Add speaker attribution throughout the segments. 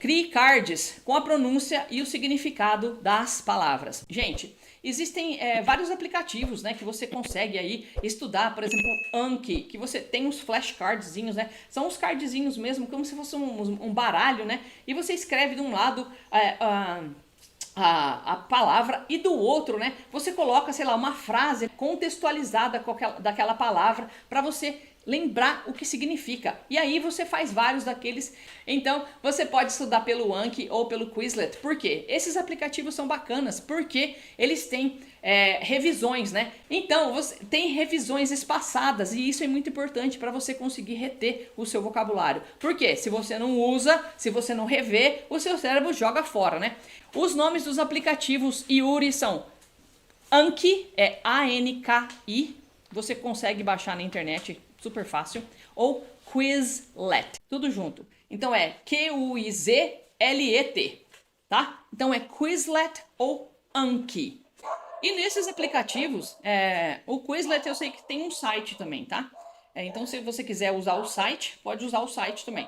Speaker 1: Crie cards com a pronúncia e o significado das palavras. Gente, existem vários aplicativos, né, que você consegue aí estudar, por exemplo, Anki, que você tem uns flashcardzinhos, né, são uns cardzinhos mesmo, como se fosse um baralho, né, e você escreve de um lado a palavra e do outro, né, você coloca, sei lá, uma frase contextualizada daquela palavra para você lembrar o que significa. E aí você faz vários daqueles. Então você pode estudar pelo Anki ou pelo Quizlet. Por quê? Esses aplicativos são bacanas porque eles têm revisões, né? Então você tem revisões espaçadas e isso é muito importante para você conseguir reter o seu vocabulário. Porque se você não usa, se você não revê, o seu cérebro joga fora, né? Os nomes dos aplicativos Yuri são Anki, é A-N-K-I, você consegue baixar na internet, super fácil, ou Quizlet, tudo junto. Então é Q-U-I-Z-L-E-T, tá? Então é Quizlet ou Anki. E nesses aplicativos, o Quizlet eu sei que tem um site também, tá? Então se você quiser usar o site, pode usar o site também.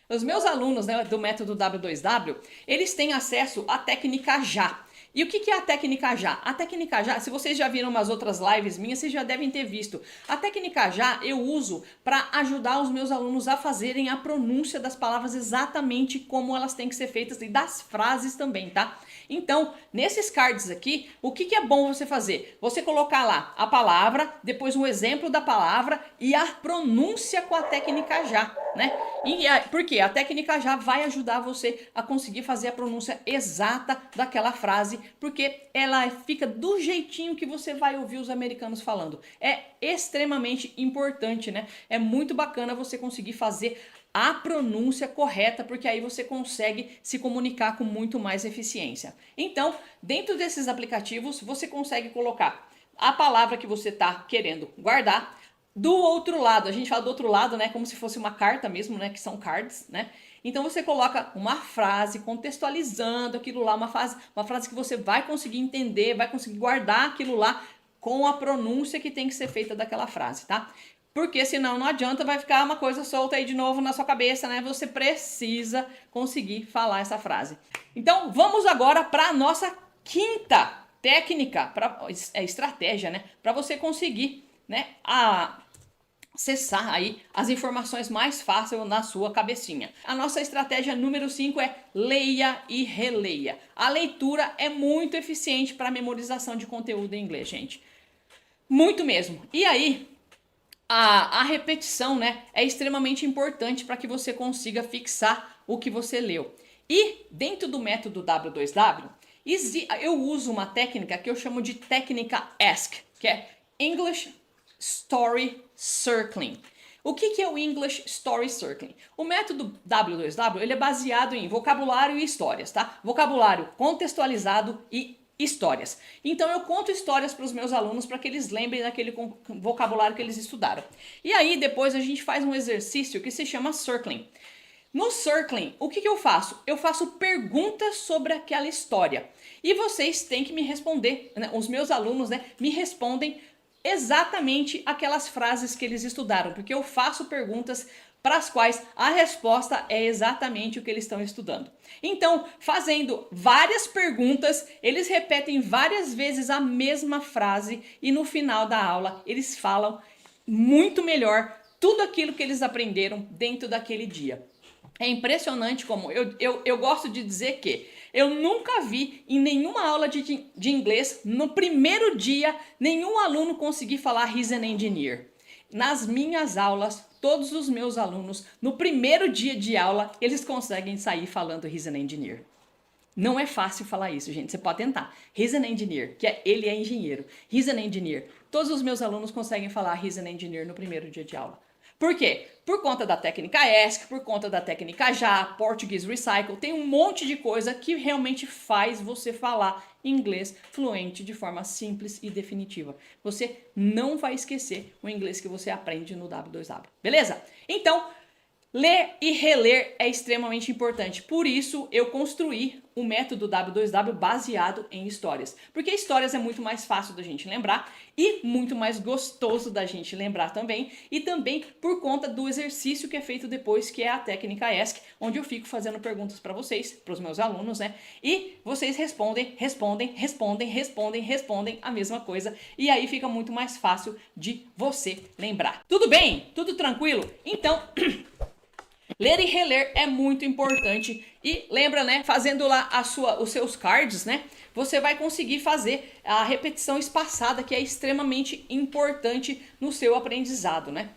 Speaker 1: Os meus alunos, né, do método W2W, eles têm acesso à técnica já. E o que é a técnica já? A técnica já, se vocês já viram umas outras lives minhas, vocês já devem ter visto. A técnica já eu uso para ajudar os meus alunos a fazerem a pronúncia das palavras exatamente como elas têm que ser feitas e das frases também, tá? Então, nesses cards aqui, o que é bom você fazer? Você colocar lá a palavra, depois um exemplo da palavra e a pronúncia com a técnica já, né? Por quê? A técnica já vai ajudar você a conseguir fazer a pronúncia exata daquela frase, porque ela fica do jeitinho que você vai ouvir os americanos falando. É extremamente importante, né? É muito bacana você conseguir fazer a pronúncia correta, porque aí você consegue se comunicar com muito mais eficiência. Então, dentro desses aplicativos, você consegue colocar a palavra que você está querendo guardar. Do outro lado, a gente fala do outro lado, né, como se fosse uma carta mesmo, né, que são cards, né? Então você coloca uma frase contextualizando aquilo lá, uma frase que você vai conseguir entender, vai conseguir guardar aquilo lá com a pronúncia que tem que ser feita daquela frase, tá? Porque senão não adianta, vai ficar uma coisa solta aí de novo na sua cabeça, né? Você precisa conseguir falar essa frase. Então vamos agora para a nossa quinta técnica, estratégia, né? Para você conseguir, né, acessar aí as informações mais fácil na sua cabecinha. A nossa estratégia número 5 é leia e releia. A leitura é muito eficiente para a memorização de conteúdo em inglês, gente. Muito mesmo. E aí, a repetição, né, é extremamente importante para que você consiga fixar o que você leu. E dentro do método W2W, eu uso uma técnica que eu chamo de técnica ASK, que é English Story Circling. O que é o English Story Circling? O método W2W ele é baseado em vocabulário e histórias, tá? Vocabulário contextualizado e histórias. Então eu conto histórias para os meus alunos para que eles lembrem daquele vocabulário que eles estudaram. E aí depois a gente faz um exercício que se chama circling. No circling, o que eu faço? Eu faço perguntas sobre aquela história. E vocês têm que me responder, né? Os meus alunos, né, me respondem exatamente aquelas frases que eles estudaram, porque eu faço perguntas para as quais a resposta é exatamente o que eles estão estudando. Então, fazendo várias perguntas, eles repetem várias vezes a mesma frase e no final da aula eles falam muito melhor tudo aquilo que eles aprenderam dentro daquele dia. É impressionante como eu gosto de dizer que eu nunca vi em nenhuma aula de inglês, no primeiro dia, nenhum aluno conseguir falar he's an engineer. Nas minhas aulas, todos os meus alunos, no primeiro dia de aula, eles conseguem sair falando he's an engineer. Não é fácil falar isso, gente. Você pode tentar. He's an engineer, que ele é engenheiro. He's an engineer. Todos os meus alunos conseguem falar he's an engineer no primeiro dia de aula. Por quê? Por conta da técnica ESC, por conta da técnica JA, Portuguese Recycle, tem um monte de coisa que realmente faz você falar inglês fluente de forma simples e definitiva. Você não vai esquecer o inglês que você aprende no W2W, beleza? Então, Ler e reler é extremamente importante. Por isso, eu construí o método W2W baseado em histórias. Porque histórias é muito mais fácil da gente lembrar e muito mais gostoso da gente lembrar também. E também por conta do exercício que é feito depois, que é a técnica Ask, onde eu fico fazendo perguntas para vocês, para os meus alunos, né? E vocês respondem a mesma coisa. E aí fica muito mais fácil de você lembrar. Tudo bem? Tudo tranquilo? Então... ler e reler é muito importante e lembra, né, fazendo lá os seus cards, né, você vai conseguir fazer a repetição espaçada, que é extremamente importante no seu aprendizado, né.